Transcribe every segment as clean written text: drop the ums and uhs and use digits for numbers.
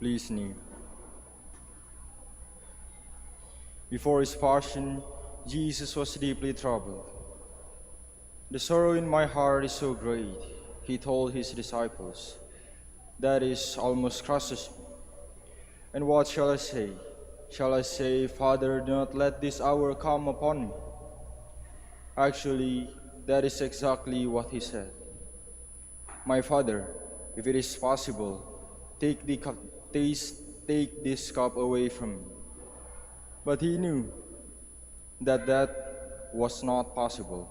Please kneel. Before his passion, Jesus was deeply troubled. The sorrow in my heart is so great, he told his disciples, that it almost crushes me. And what shall I say? Shall I say, Father, do not let this hour come upon me? Actually, that is exactly what he said. My Father, if it is possible, take take this cup away from me. But he knew that that was not possible.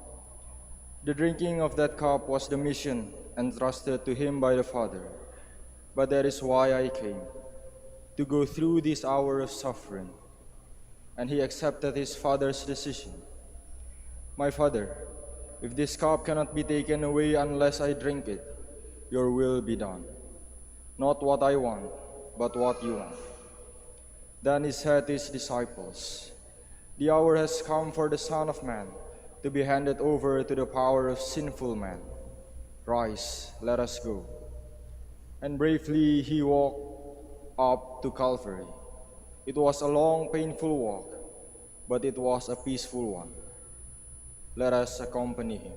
The drinking of that cup was the mission entrusted to him by the Father. But that is why I came, to go through this hour of suffering. And he accepted his Father's decision. My Father, if this cup cannot be taken away unless I drink it, your will be done. Not what I want, but what you want. Then he said to his disciples, the hour has come for the Son of Man to be handed over to the power of sinful man. Rise, let us go. And bravely he walked up to Calvary. It was a long, painful walk, but it was a peaceful one. Let us accompany him.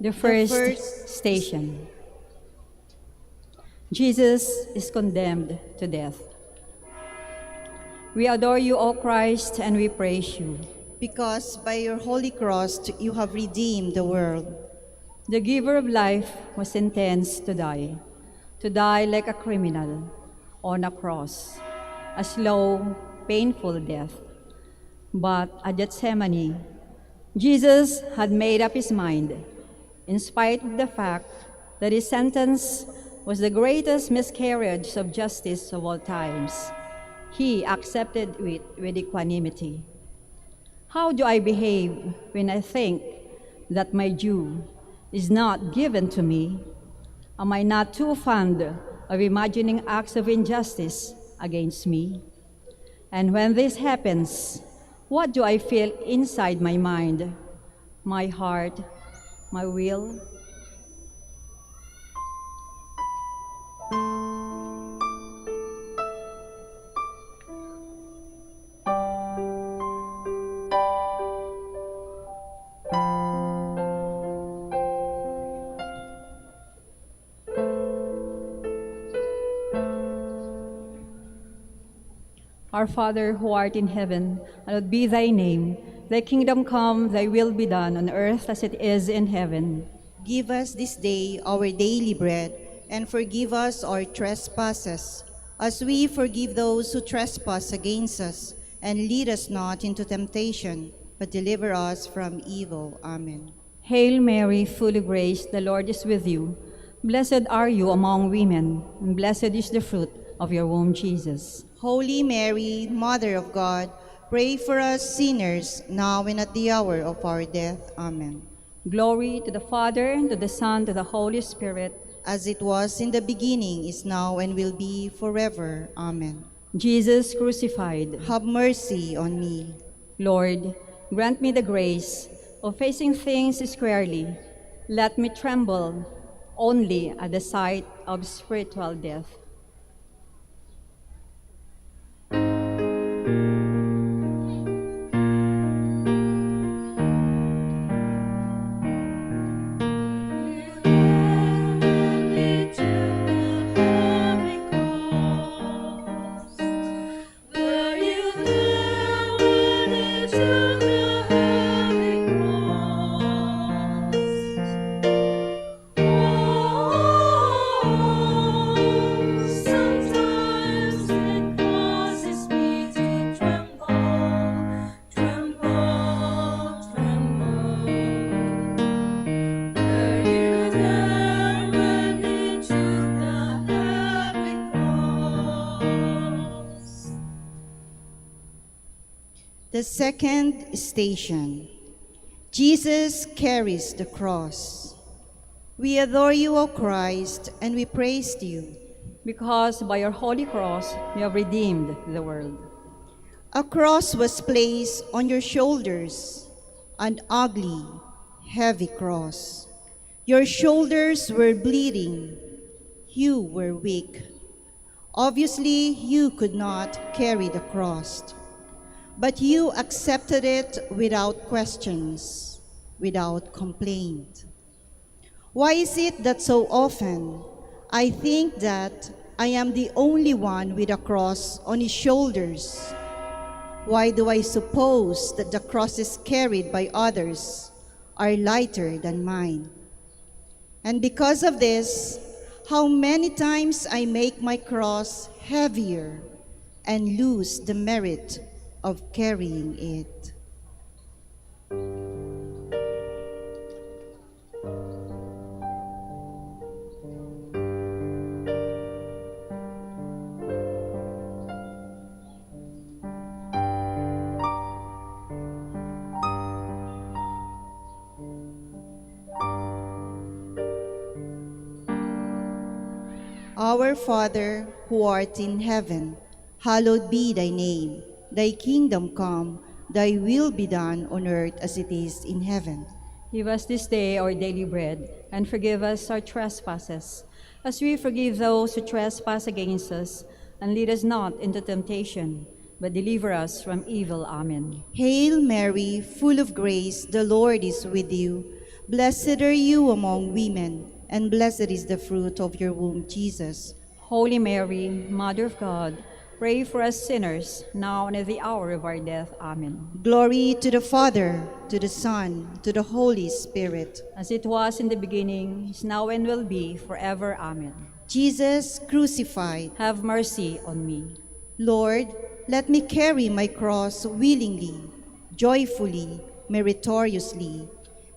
The first station. Jesus is condemned to death. We adore you, O Christ, and we praise you. Because by your holy cross you have redeemed the world. The giver of life was sentenced to die like a criminal on a cross, a slow, painful death. But at Gethsemane, Jesus had made up his mind, in spite of the fact that his sentence was the greatest miscarriage of justice of all times. He accepted it with equanimity. How do I behave when I think that my due is not given to me? Am I not too fond of imagining acts of injustice against me? And when this happens, what do I feel inside my mind, my heart, my will? Our Father, who art in heaven, hallowed be thy name. Thy kingdom come, thy will be done on earth as it is in heaven. Give us this day our daily bread, and forgive us our trespasses, as we forgive those who trespass against us. And lead us not into temptation, but deliver us from evil. Amen. Hail Mary, full of grace, the Lord is with you. Blessed are you among women, and blessed is the fruit of your womb, Jesus. Holy Mary, Mother of God, pray for us sinners, now and at the hour of our death. Amen. Glory to the Father, and to the Son, to the Holy Spirit. As it was in the beginning, is now, and will be forever. Amen. Jesus crucified. Have mercy on me. Lord, grant me the grace of facing things squarely. Let me tremble only at the sight of spiritual death. The second station. Jesus carries the cross. We adore you, O Christ, and we praise you. Because by your holy cross you have redeemed the world. A cross was placed on your shoulders, an ugly, heavy cross. Your shoulders were bleeding. You were weak. Obviously, you could not carry the cross. But you accepted it without questions, without complaint. Why is it that so often I think that I am the only one with a cross on his shoulders? Why do I suppose that the crosses carried by others are lighter than mine? And because of this, how many times I make my cross heavier and lose the merit of carrying it. Our Father, who art in heaven, hallowed be thy name. Thy kingdom come, thy will be done on earth as it is in heaven. Give us this day our daily bread, and forgive us our trespasses, as we forgive those who trespass against us. And lead us not into temptation, but deliver us from evil. Amen. Hail Mary, full of grace, the Lord is with you. Blessed are you among women, and blessed is the fruit of your womb, Jesus. Holy Mary, Mother of God, pray for us sinners, now and at the hour of our death. Amen. Glory to the Father, to the Son, to the Holy Spirit. As it was in the beginning, is now and will be, forever. Amen. Jesus crucified. Have mercy on me. Lord, let me carry my cross willingly. joyfully, meritoriously.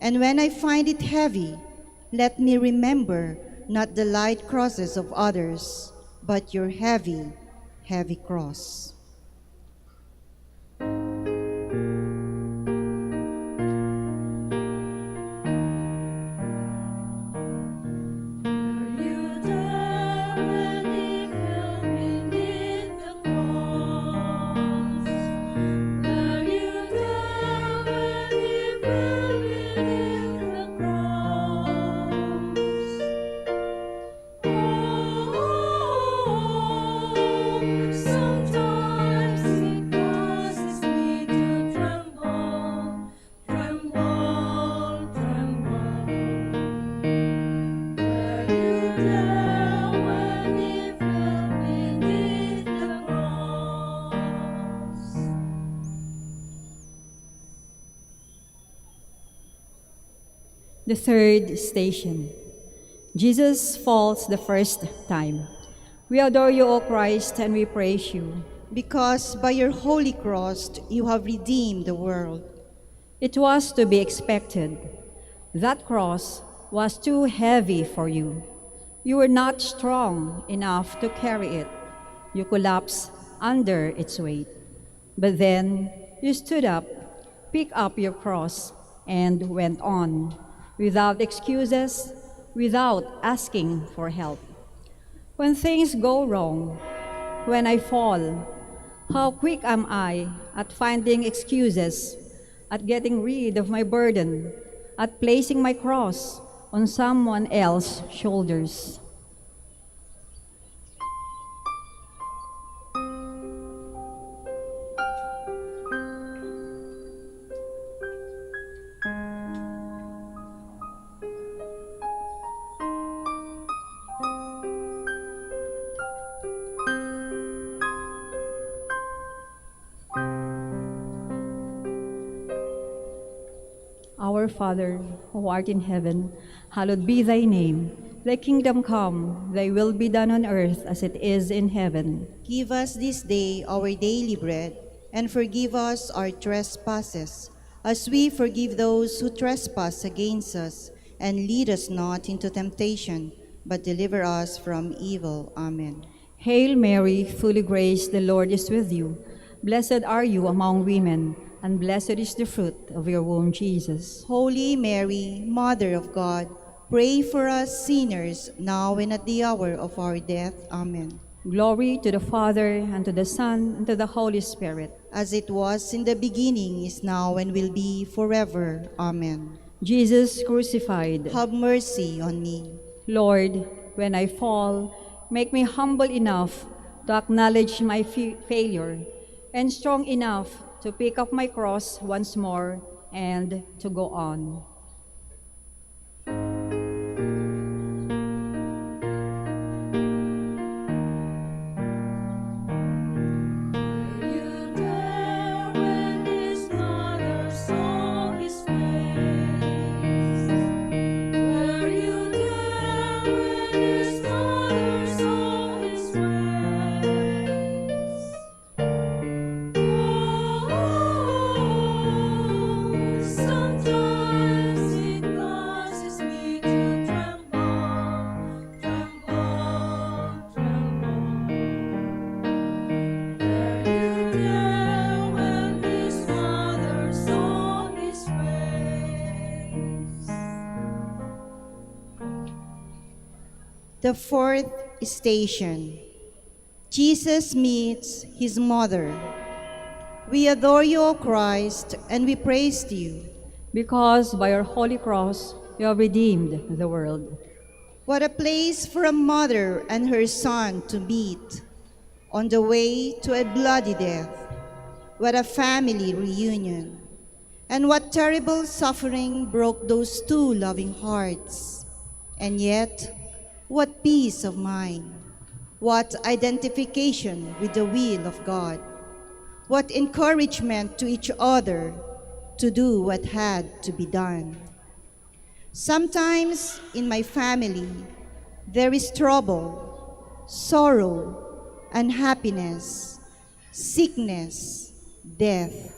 And when I find it heavy, let me remember not the light crosses of others, but your heavy, heavy cross. The third station. Jesus falls the first time. We adore you, O Christ, and we praise you. Because by your holy cross you have redeemed the world. It was to be expected. That cross was too heavy for you. You were not strong enough to carry it. You collapsed under its weight. But then you stood up, picked up your cross, and went on, without excuses, without asking for help. When things go wrong, when I fall, how quick am I at finding excuses, at getting rid of my burden, at placing my cross on someone else's shoulders. Our Father, who art in heaven, hallowed be thy name. Thy kingdom come, thy will be done on earth as it is in heaven. Give us this day our daily bread, and forgive us our trespasses, as we forgive those who trespass against us. And lead us not into temptation, but deliver us from evil. Amen. Hail Mary, full of grace, the Lord is with you. Blessed are you among women, and blessed is the fruit of your womb, Jesus. Holy Mary, Mother of God, pray for us sinners, now and at the hour of our death. Amen. Glory to the Father, and to the Son, and to the Holy Spirit. As it was in the beginning, is now, and will be forever. Amen. Jesus crucified. Have mercy on me. Lord, when I fall, make me humble enough to acknowledge my failure, and strong enough to pick up my cross once more and to go on. The fourth station. Jesus meets his mother. We adore you, O Christ, and we praise you. Because by your holy cross you have redeemed the world. What a place for a mother and her son to meet on the way to a bloody death. What a family reunion. And what terrible suffering broke those two loving hearts. And yet, what peace of mind. What identification with the will of God. What encouragement to each other to do what had to be done. Sometimes in my family, there is trouble, sorrow, unhappiness, sickness, death.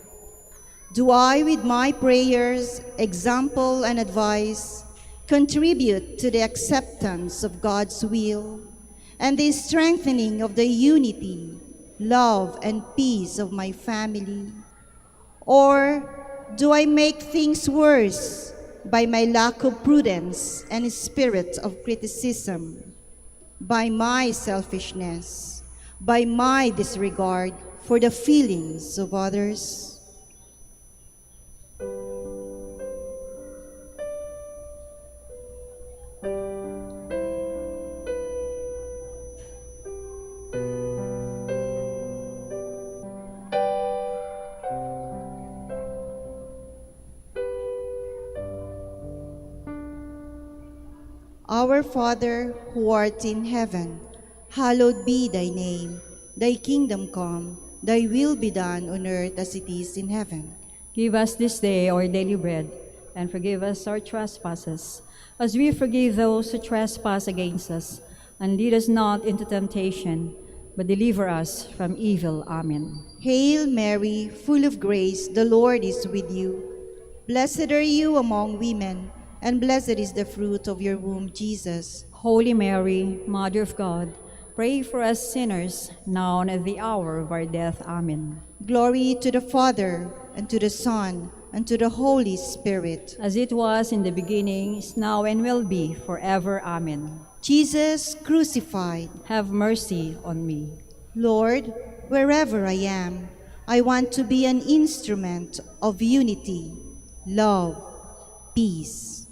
Do I, with my prayers, example, and advice, contribute to the acceptance of God's will and the strengthening of the unity, love, and peace of my family? Or do I make things worse by my lack of prudence and spirit of criticism, by my selfishness, by my disregard for the feelings of others? Our Father, who art in heaven, hallowed be thy name. Thy kingdom come, thy will be done on earth as it is in heaven. Give us this day our daily bread, and forgive us our trespasses, as we forgive those who trespass against us. And lead us not into temptation, but deliver us from evil. Amen. Hail Mary, full of grace, the Lord is with you. Blessed are you among women, and blessed is the fruit of your womb, Jesus. Holy Mary, Mother of God, pray for us sinners, now and at the hour of our death. Amen. Glory to the Father, and to the Son, and to the Holy Spirit. As it was in the beginning, is now, and will be forever. Amen. Jesus crucified. Have mercy on me. Lord, wherever I am, I want to be an instrument of unity, love, peace.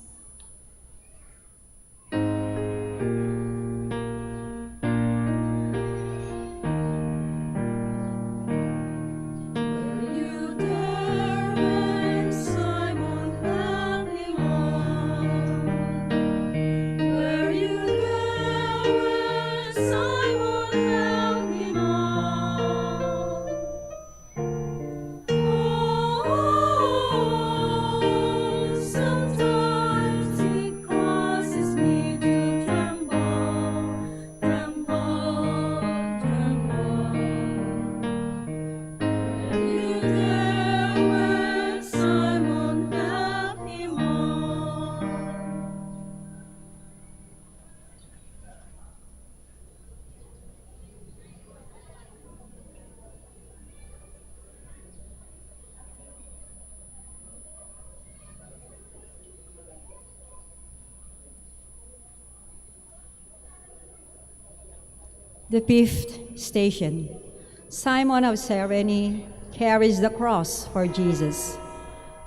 The fifth station. Simon of Cyrene carries the cross for Jesus.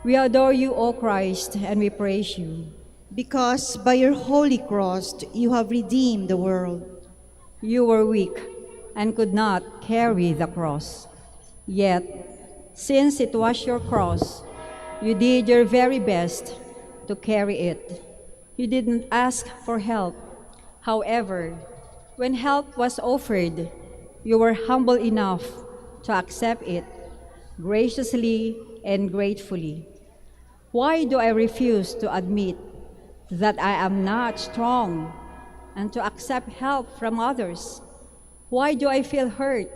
We adore you, O Christ, and we praise you. Because by your holy cross you have redeemed the world. You were weak and could not carry the cross. Yet, since it was your cross, you did your very best to carry it. You didn't ask for help. However, when help was offered, you were humble enough to accept it graciously and gratefully. Why do I refuse to admit that I am not strong and to accept help from others? Why do I feel hurt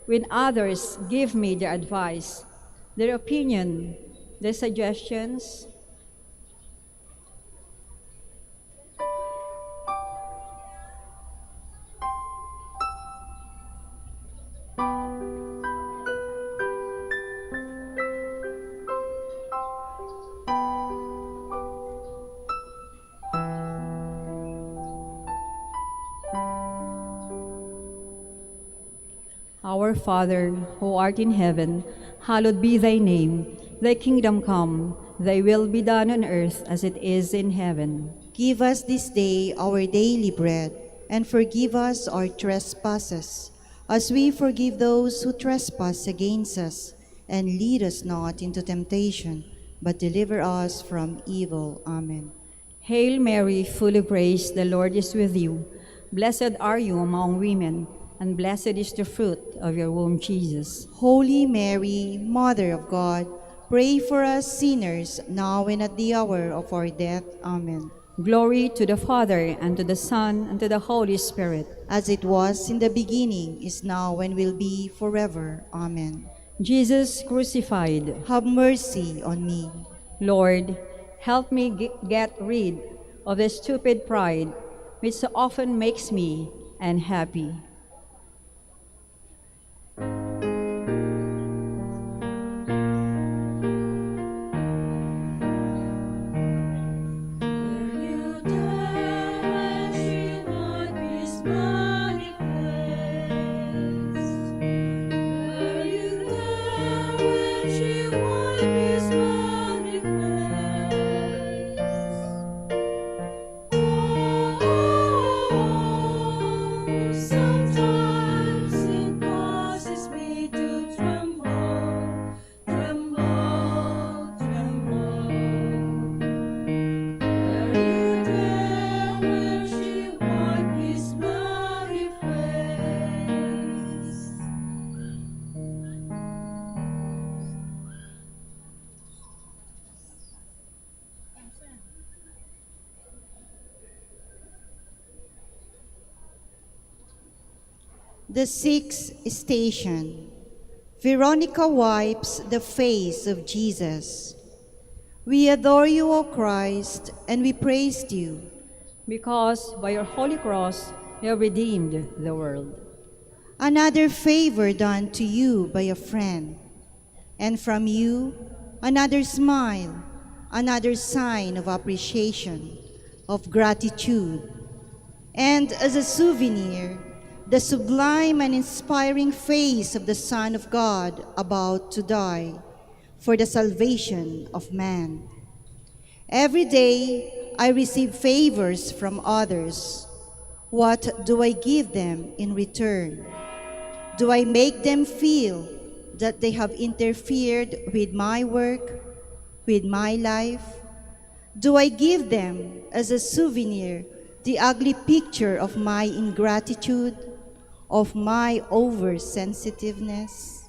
when others give me their advice, their opinion, their suggestions? Our Father, who art in heaven, hallowed be thy name. Thy kingdom come, thy will be done on earth as it is in heaven. Give us this day our daily bread, and forgive us our trespasses, as we forgive those who trespass against us. And lead us not into temptation, but deliver us from evil. Amen. Hail Mary, full of grace, the Lord is with you. Blessed are you among women, and blessed is the fruit of your womb, Jesus. Holy Mary, Mother of God, pray for us sinners, now and at the hour of our death. Amen. Glory to the Father, and to the Son, and to the Holy Spirit. As it was in the beginning, is now, and will be forever. Amen. Jesus crucified, have mercy on me. Lord, help me get rid of the stupid pride which so often makes me unhappy. The sixth station. Veronica wipes the face of Jesus. We adore you, O Christ, and we praise you. Because by your holy cross you have redeemed the world. Another favor done to you by a friend, and from you, another smile, another sign of appreciation, of gratitude. And as a souvenir, the sublime and inspiring face of the Son of God about to die for the salvation of man. Every day I receive favors from others. What do I give them in return? Do I make them feel that they have interfered with my work, with my life? Do I give them as a souvenir the ugly picture of my ingratitude, of my oversensitiveness?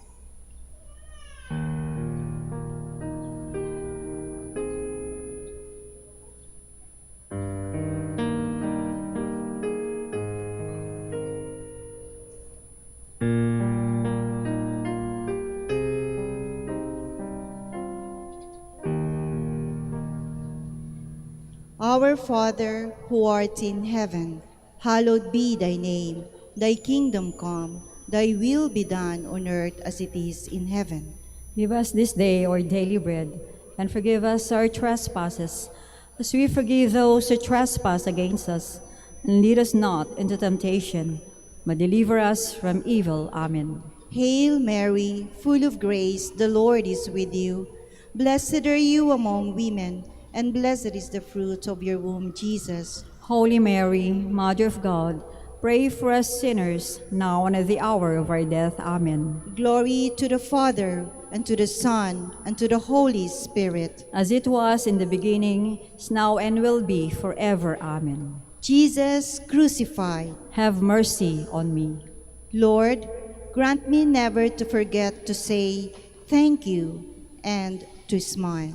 Our Father, who art in heaven, hallowed be thy name. Thy kingdom come, thy will be done on earth as it is in heaven. Give us this day our daily bread, and forgive us our trespasses, as we forgive those who trespass against us. And lead us not into temptation, but deliver us from evil. Amen. Hail Mary, full of grace, the Lord is with you. Blessed are you among women, and blessed is the fruit of your womb, Jesus. Holy Mary, Mother of God, pray for us sinners, now and at the hour of our death. Amen. Glory to the Father, and to the Son, and to the Holy Spirit. As it was in the beginning, is now, and will be forever. Amen. Jesus crucified. Have mercy on me. Lord, grant me never to forget to say thank you and to smile.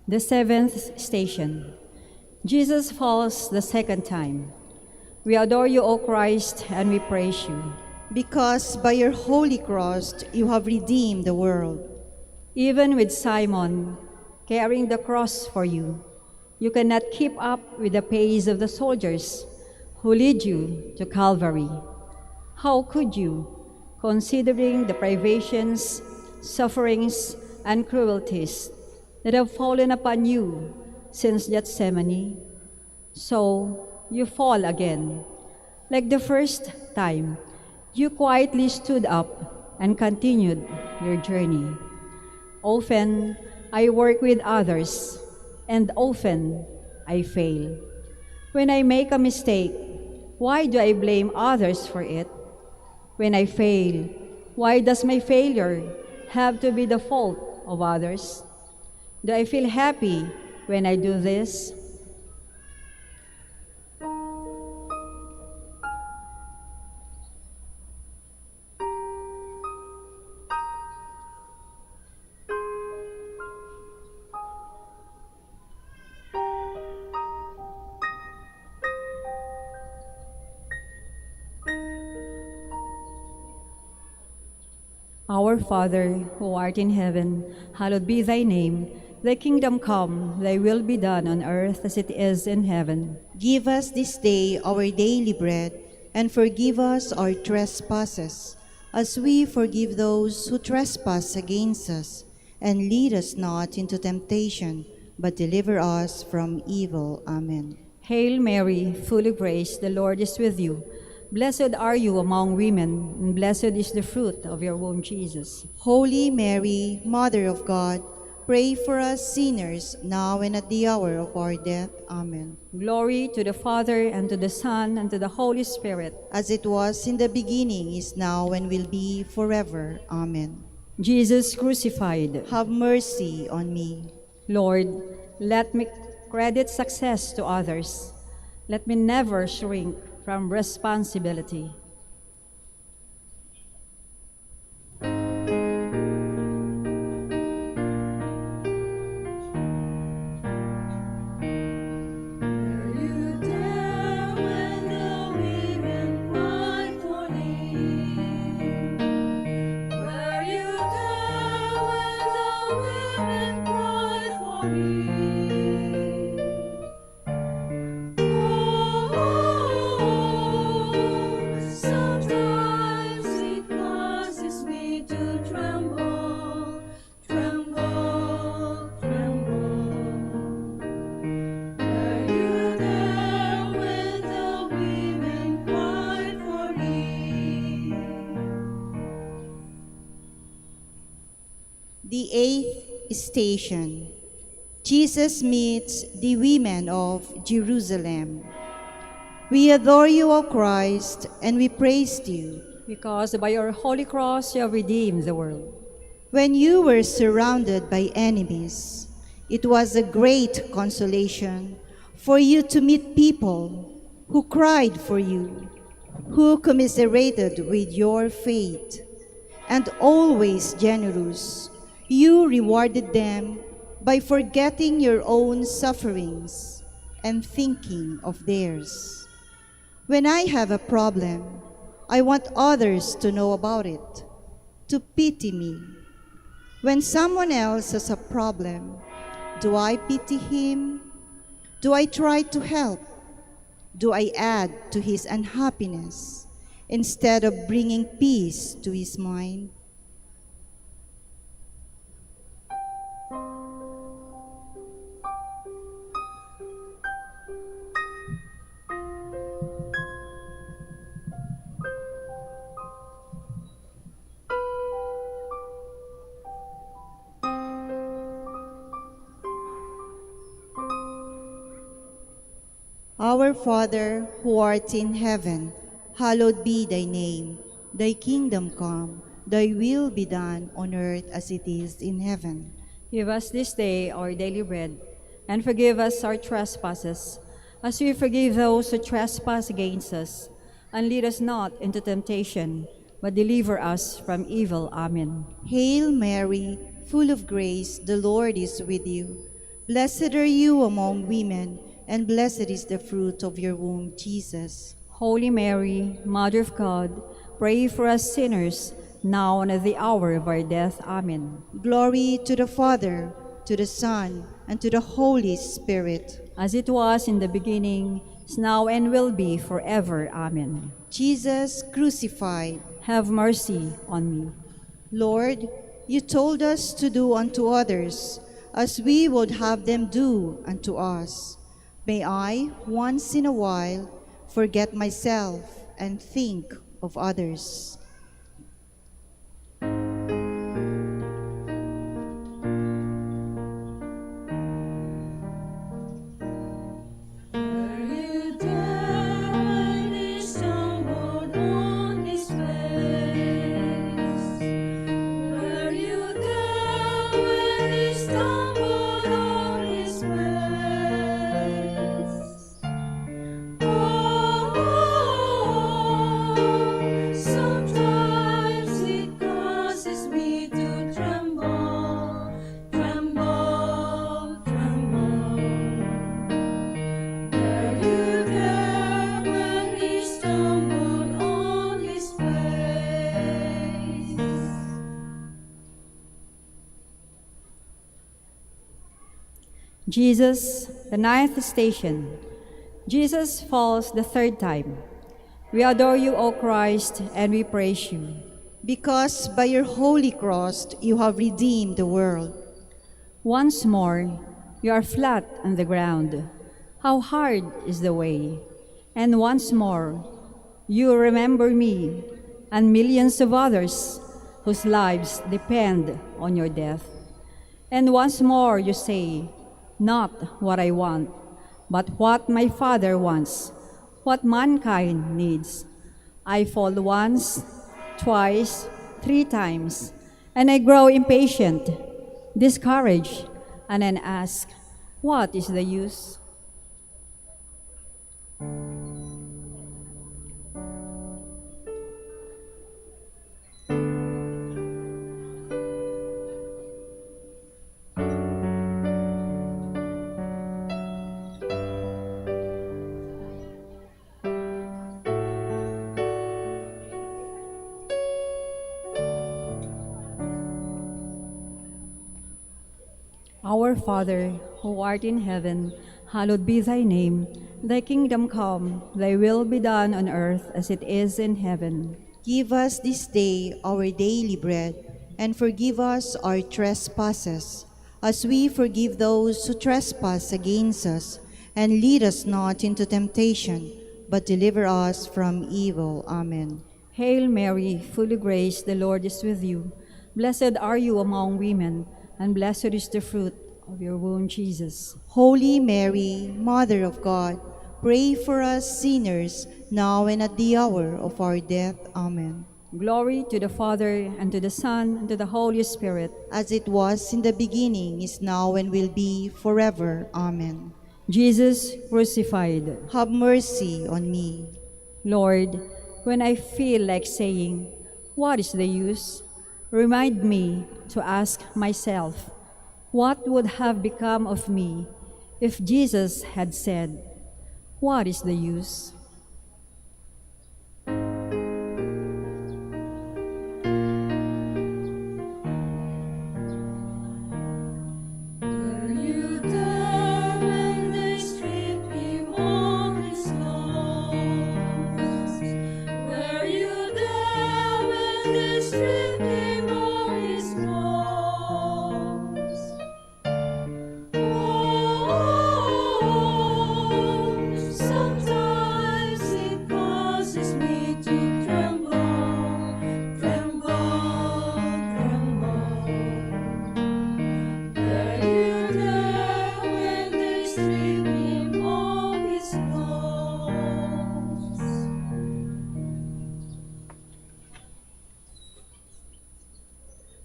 The seventh station. Jesus falls the second time. We adore you, O Christ, and we praise you. Because by your holy cross you have redeemed the world. Even with Simon carrying the cross for you, you cannot keep up with the pace of the soldiers who lead you to Calvary. How could you, considering the privations, sufferings, and cruelties that have fallen upon you since Gethsemane? So you fall again. Like the first time, you quietly stood up and continued your journey. Often I work with others, and often I fail. When I make a mistake, why do I blame others for it? When I fail, why does my failure have to be the fault of others? Do I feel happy when I do this? Our Father, who art in heaven, hallowed be thy name. Thy kingdom come, thy will be done on earth as it is in heaven. Give us this day our daily bread, and forgive us our trespasses, as we forgive those who trespass against us. And lead us not into temptation, but deliver us from evil. Amen. Hail Mary, full of grace, the Lord is with you. Blessed are you among women, and blessed is the fruit of your womb, Jesus. Holy Mary, Mother of God, pray for us sinners, now and at the hour of our death. Amen. Glory to the Father, and to the Son, and to the Holy Spirit. As it was in the beginning, is now, and will be forever. Amen. Jesus crucified. Have mercy on me. Lord, let me credit success to others. Let me never shrink from responsibility. The eighth station. Jesus meets the women of Jerusalem. We adore you, O Christ, and we praise you. Because by your holy cross you have redeemed the world. When you were surrounded by enemies, it was a great consolation for you to meet people who cried for you, who commiserated with your fate, and always generous. You rewarded them by forgetting your own sufferings and thinking of theirs. When I have a problem, I want others to know about it, to pity me. When someone else has a problem, do I pity him? Do I try to help? Do I add to his unhappiness instead of bringing peace to his mind? Our Father, who art in heaven, hallowed be thy name. Thy kingdom come, thy will be done on earth as it is in heaven. Give us this day our daily bread, and forgive us our trespasses, as we forgive those who trespass against us. And lead us not into temptation, but deliver us from evil. Amen. Hail Mary, full of grace, the Lord is with you. Blessed are you among women, and blessed is the fruit of your womb, Jesus. Holy Mary, Mother of God, pray for us sinners, now and at the hour of our death. Amen. Glory to the Father, to the Son, and to the Holy Spirit. As it was in the beginning, is now, and will be forever. Amen. Jesus crucified. Have mercy on me. Lord, you told us to do unto others as we would have them do unto us. May I, once in a while, forget myself and think of others. Jesus, the ninth station. Jesus falls the third time. We adore you, O Christ, and we praise you. Because by your holy cross you have redeemed the world. Once more, you are flat on the ground. How hard is the way. And once more, you remember me and millions of others whose lives depend on your death. And once more you say, not what I want, but what my Father wants, what mankind needs. I fall once, twice, 3 times, and I grow impatient, discouraged, and then ask, what is the use? Our Father, who art in heaven, hallowed be thy name. Thy kingdom come, thy will be done on earth as it is in heaven. Give us this day our daily bread, and forgive us our trespasses, as we forgive those who trespass against us. And lead us not into temptation, but deliver us from evil. Amen. Hail Mary, full of grace, the Lord is with you. Blessed are you among women, and blessed is the fruit of your womb, Jesus. Holy Mary, Mother of God, pray for us sinners, now and at the hour of our death. Amen. Glory to the Father, and to the Son, and to the Holy Spirit. As it was in the beginning, is now, and will be forever. Amen. Jesus crucified. Have mercy on me. Lord, when I feel like saying, what is the use? Remind me to ask myself, what would have become of me if Jesus had said, what is the use?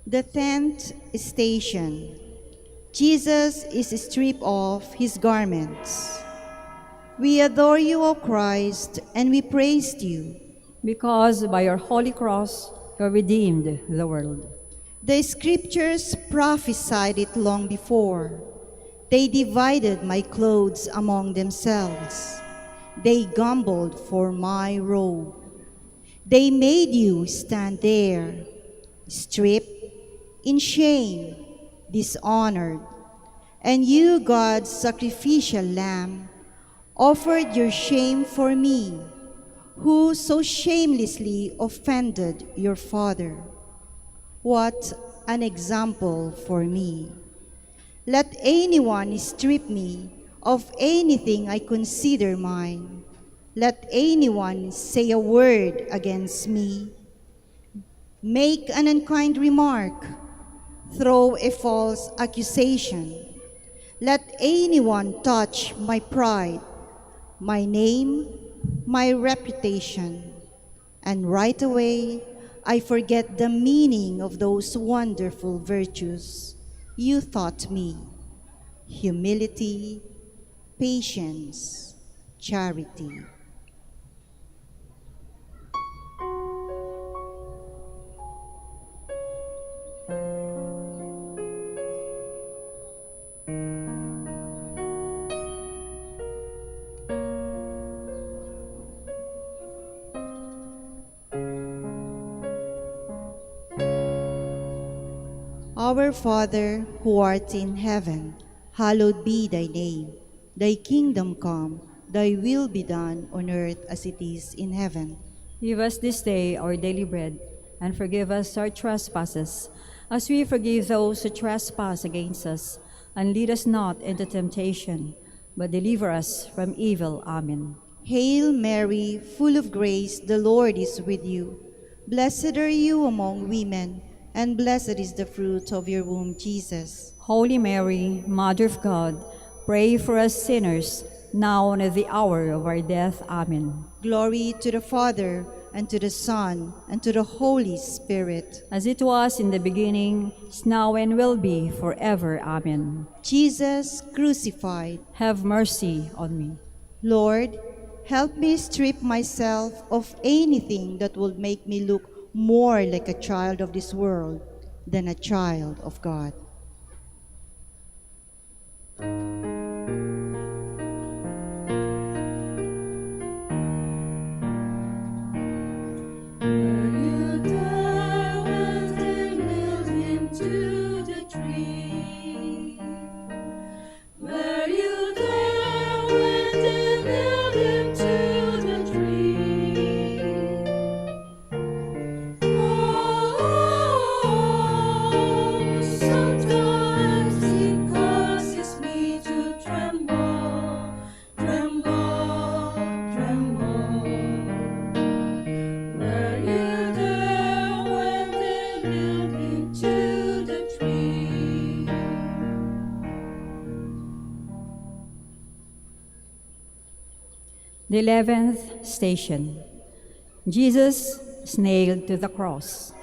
The 10th station. Jesus is stripped of his garments. We adore you, O Christ, and we praise you. Because by your holy cross you redeemed the world. The scriptures prophesied it long before. They divided my clothes among themselves. They gambled for my robe. They made you stand there, stripped, in shame, dishonored. And you, God's sacrificial lamb, offered your shame for me, who so shamelessly offended your Father. What an example for me. Let anyone strip me of anything I consider mine. Let anyone say a word against me, make an unkind remark, throw a false accusation. Let anyone touch my pride, my name, my reputation, and right away I forget the meaning of those wonderful virtues you taught me: humility, patience, charity. Our Father, who art in heaven, hallowed be thy name. Thy kingdom come, thy will be done on earth as it is in heaven. Give us this day our daily bread, and forgive us our trespasses, as we forgive those who trespass against us. And lead us not into temptation, but deliver us from evil. Amen. Hail Mary, full of grace, the Lord is with you. Blessed are you among women, and blessed is the fruit of your womb, Jesus. Holy Mary, Mother of God, pray for us sinners, now and at the hour of our death. Amen. Glory to the Father, and to the Son, and to the Holy Spirit. As it was in the beginning, is now, and will be forever. Amen. Jesus crucified. Have mercy on me. Lord, help me strip myself of anything that will make me look more like a child of this world than a child of God. The 11th station. Jesus is nailed to the cross.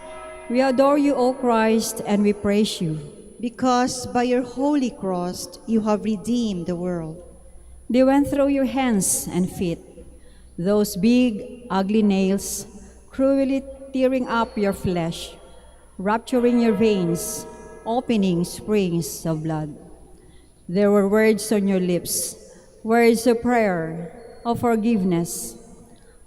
We adore you, O Christ, and we praise you. Because by your holy cross you have redeemed the world. They went through your hands and feet, those big, ugly nails, cruelly tearing up your flesh, rupturing your veins, opening springs of blood. There were words on your lips, words of prayer, of forgiveness.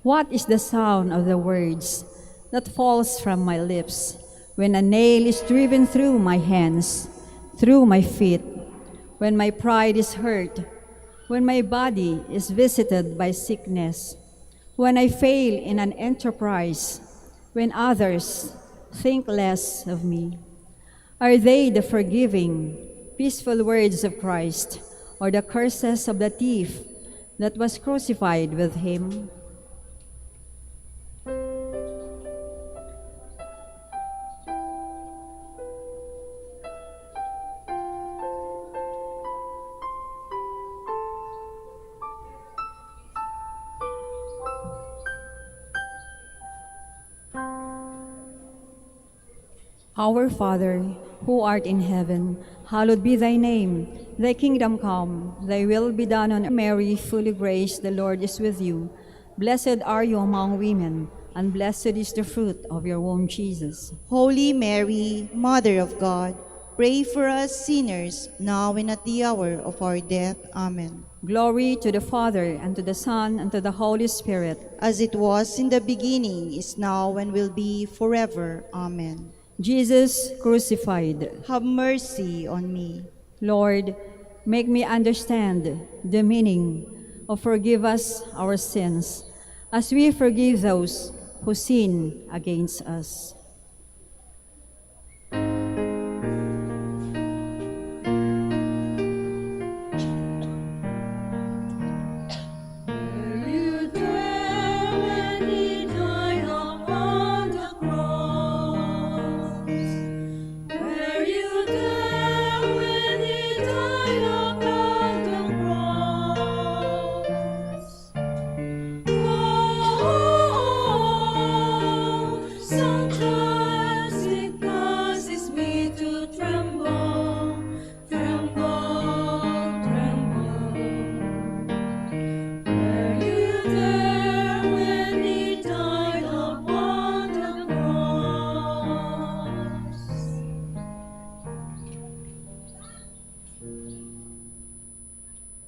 What is the sound of the words that falls from my lips when a nail is driven through my hands, through my feet, when my pride is hurt, when my body is visited by sickness, when I fail in an enterprise, when others think less of me? Are they the forgiving, peaceful words of Christ, or the curses of the thief that was crucified with him? Our Father, who art in heaven, hallowed be thy name. Thy kingdom come, thy will be done on earth. Mary, full of grace, the Lord is with you. Blessed are you among women, and blessed is the fruit of your womb, Jesus. Holy Mary, Mother of God, pray for us sinners, now and at the hour of our death. Amen. Glory to the Father, and to the Son, and to the Holy Spirit. As it was in the beginning, is now, and will be forever. Amen. Jesus crucified. Have mercy on me. Lord, make me understand the meaning of forgive us our sins, as we forgive those who sin against us.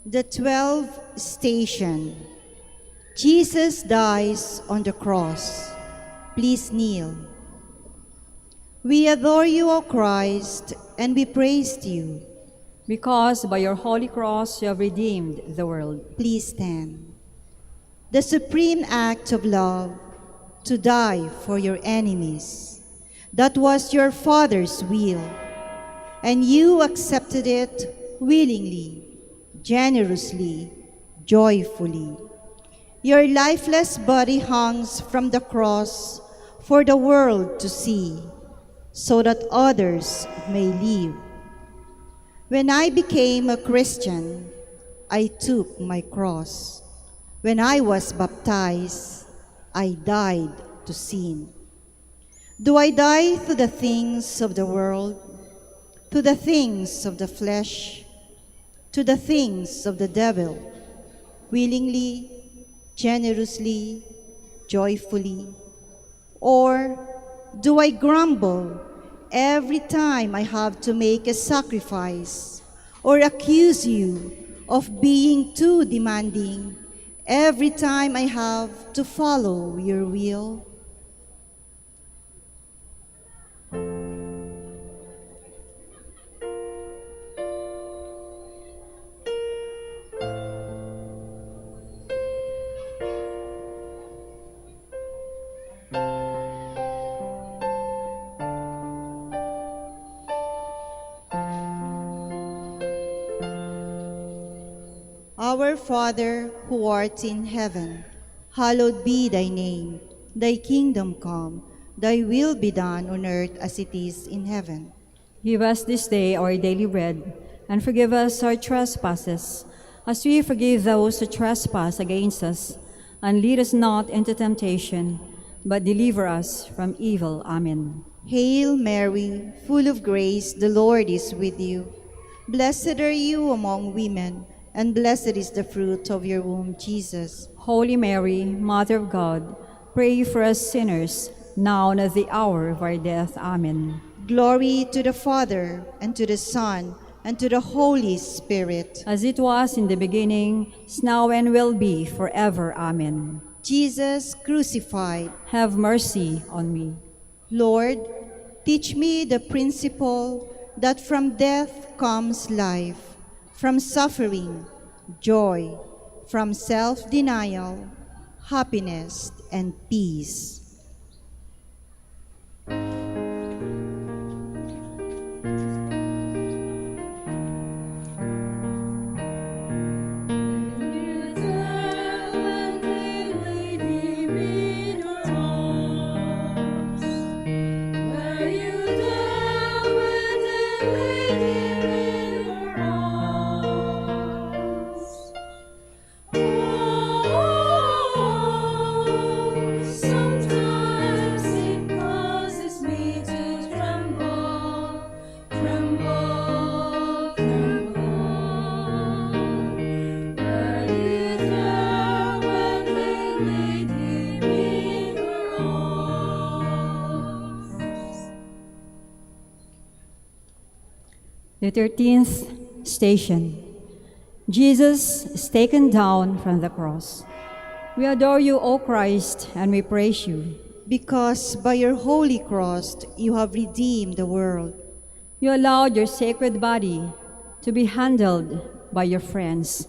The 12th station. Jesus dies on the cross. Please kneel. We adore you, O Christ, and we praise you. Because by your holy cross you have redeemed the world. Please stand. The supreme act of love, to die for your enemies. That was your Father's will, and you accepted it willingly, generously, joyfully. Your lifeless body hangs from the cross for the world to see, so that others may live. When I became a Christian, I took my cross. When I was baptized, I died to sin. Do I die to the things of the world, to the things of the flesh, to the things of the devil, willingly, generously, joyfully? Or do I grumble every time I have to make a sacrifice, or accuse you of being too demanding every time I have to follow your will? Our Father, who art in heaven, hallowed be thy name. Thy kingdom come, thy will be done on earth as it is in heaven. Give us this day our daily bread, and forgive us our trespasses, as we forgive those who trespass against us. And lead us not into temptation, but deliver us from evil. Amen. Hail Mary, full of grace, the Lord is with you. Blessed are you among women, and blessed is the fruit of your womb, Jesus. Holy Mary, Mother of God, pray for us sinners, now and at the hour of our death. Amen. Glory to the Father, and to the Son, and to the Holy Spirit. As it was in the beginning, is now, and will be forever. Amen. Jesus crucified. Have mercy on me. Lord, teach me the principle that from death comes life, from suffering, joy, from self-denial, happiness, and peace. The 13th station. Jesus is taken down from the cross. We adore you, O Christ, and we praise you. Because by your holy cross you have redeemed the world. You allowed your sacred body to be handled by your friends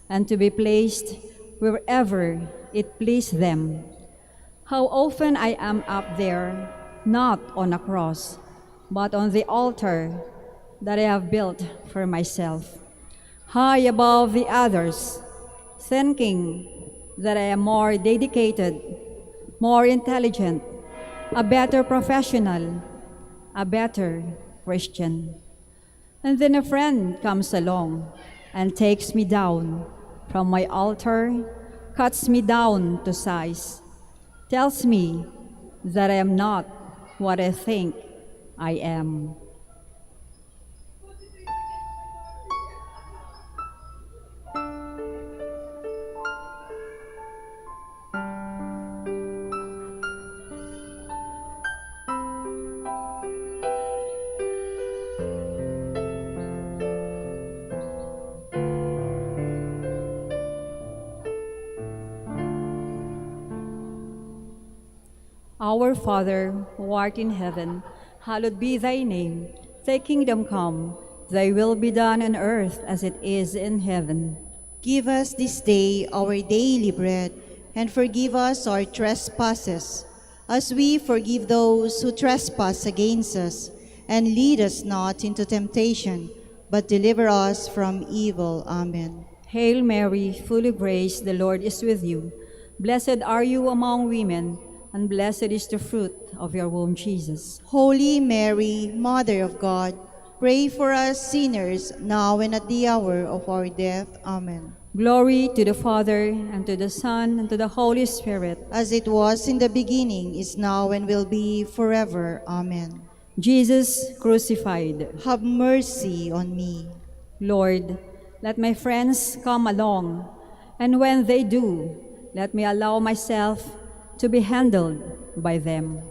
and to be placed wherever it pleased them. How often I am up there, not on a cross, but on the altar that I have built for myself, high above the others, thinking that I am more dedicated, more intelligent, a better professional, a better Christian. And then a friend comes along and takes me down from my altar, cuts me down to size, tells me that I am not what I think I am. Our Father, who art in heaven, hallowed be thy name. Thy kingdom come, thy will be done on earth as it is in heaven. Give us this day our daily bread, and forgive us our trespasses, as we forgive those who trespass against us. And lead us not into temptation, but deliver us from evil. Amen. Hail Mary, full of grace, the Lord is with you. Blessed are you among women, and blessed is the fruit of your womb, Jesus. Holy Mary, Mother of God, pray for us sinners, now and at the hour of our death. Amen. Glory to the Father, and to the Son, and to the Holy Spirit. As it was in the beginning, is now, and will be forever. Amen. Jesus crucified. Have mercy on me. Lord, let my friends come along, and when they do, let me allow myself to be handled by them.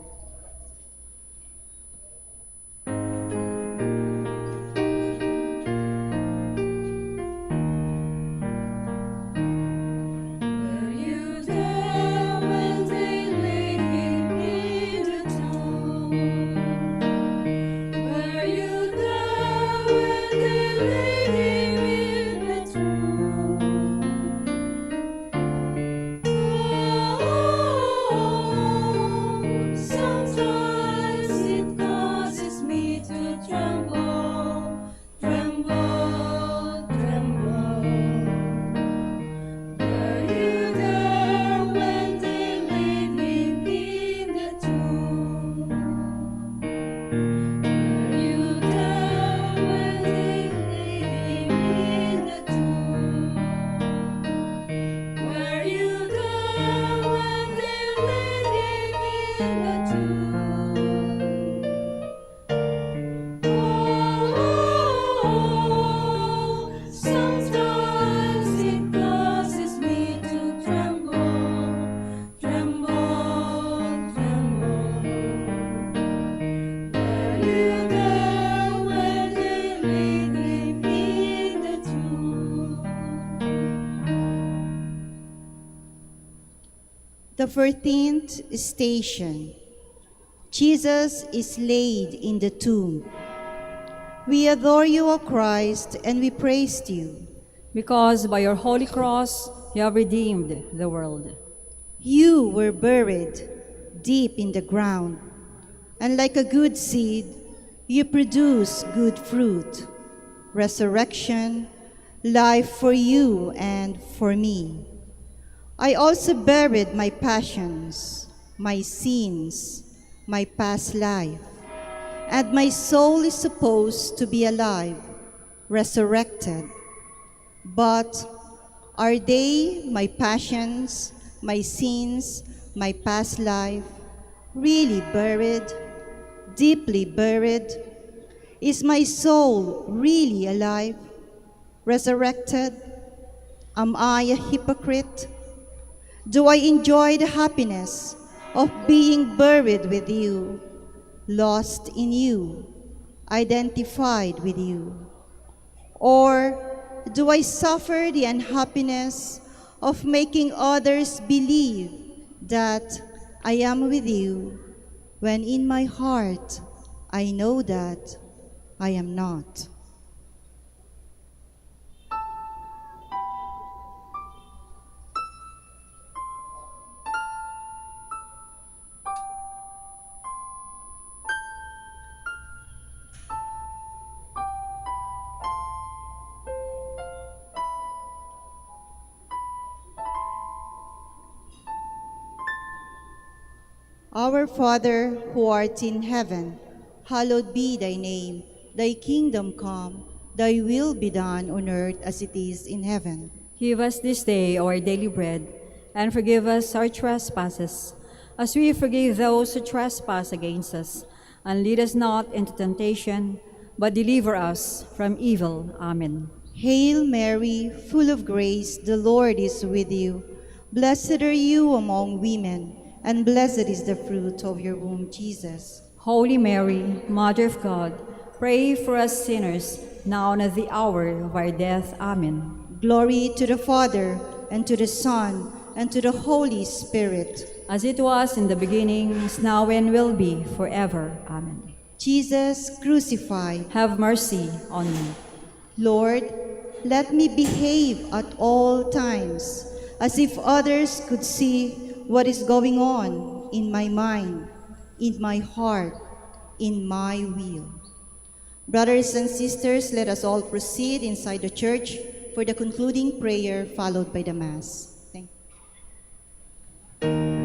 The 14th station. Jesus is laid in the tomb. We adore you, O Christ, and we praise you. Because by your holy cross you have redeemed the world. You were buried deep in the ground, and like a good seed, you produce good fruit, resurrection, life for you and for me. I also buried my passions, my sins, my past life, and my soul is supposed to be alive, resurrected. But are they, my passions, my sins, my past life, really buried, deeply buried? Is my soul really alive, resurrected? Am I a hypocrite? Do I enjoy the happiness of being buried with you, lost in you, identified with you? Or do I suffer the unhappiness of making others believe that I am with you, when in my heart I know that I am not? Our Father, who art in heaven, hallowed be thy name. Thy kingdom come, thy will be done on earth as it is in heaven. Give us this day our daily bread, and forgive us our trespasses, as we forgive those who trespass against us. And lead us not into temptation, but deliver us from evil. Amen. Hail Mary, full of grace, the Lord is with you. Blessed are you among women, and blessed is the fruit of your womb, Jesus. Holy Mary, Mother of God, pray for us sinners, now and at the hour of our death. Amen. Glory to the Father, and to the Son, and to the Holy Spirit. as it was in the beginning, is now, and will be, forever. Amen. Jesus crucified, Have mercy on me. Lord, let me behave at all times as if others could see what is going on in my mind, in my heart, in my will. Brothers and sisters, let us all proceed inside the church for the concluding prayer followed by the Mass. Thank you.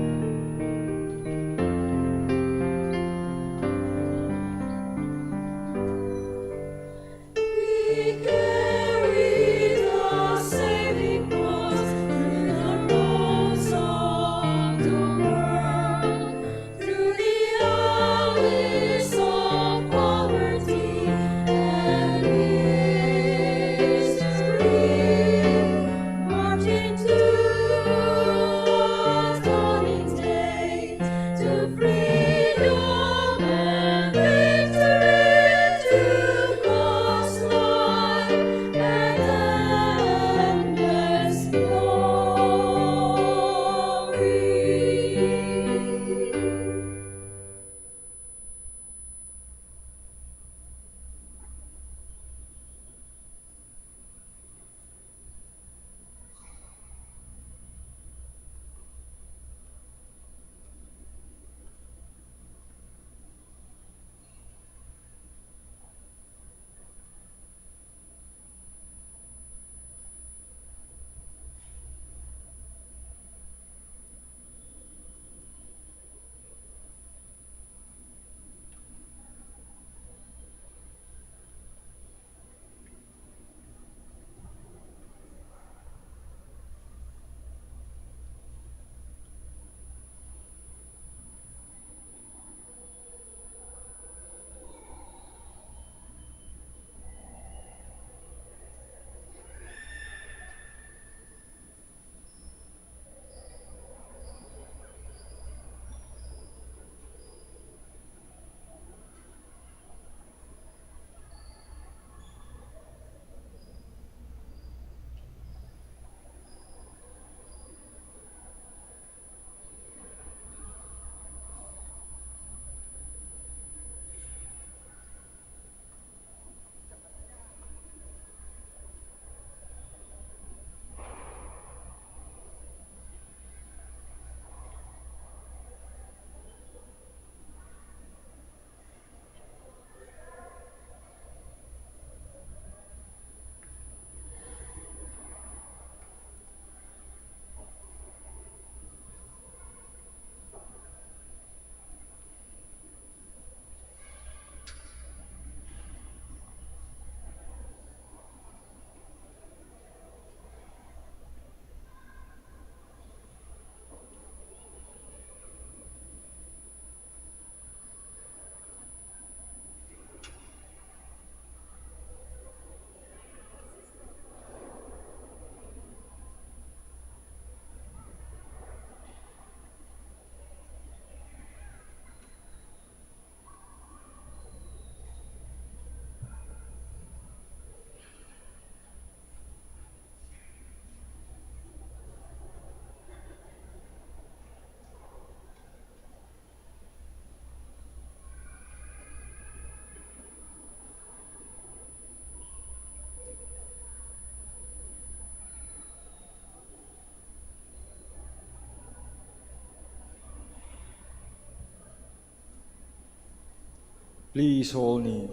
Please all kneel.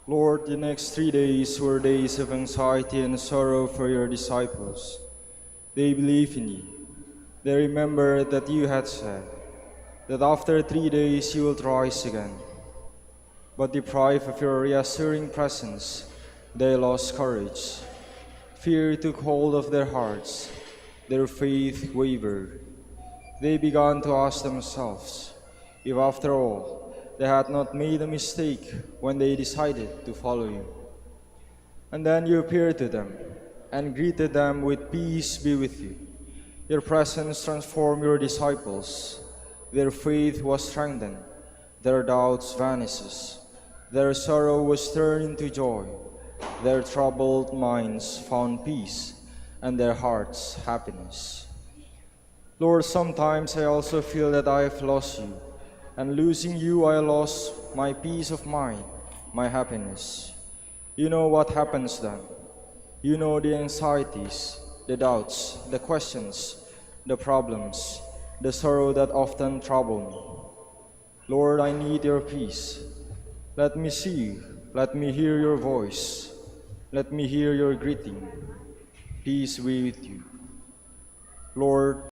Lord, the next 3 days were days of anxiety and sorrow for your disciples. They believe in you. They remember that you had said that after 3 days you will rise again. But deprived of your reassuring presence, they lost courage. Fear took hold of their hearts. Their faith wavered. They began to ask themselves if, after all, they had not made a mistake when they decided to follow you. And then you appeared to them and greeted them with peace be with you. Your presence transformed your disciples. Their faith was strengthened. Their doubts vanished. Their sorrow was turned into joy. Their troubled minds found peace. and their hearts' happiness. Lord, sometimes I also feel that I have lost you, and losing you I lost my peace of mind, my happiness. You know what happens then. You know the anxieties, the doubts, the questions, the problems, the sorrow that often trouble me. Lord, I need your peace. Let me see you. Let me hear your voice. Let me hear your greeting. Peace be with you. Lord,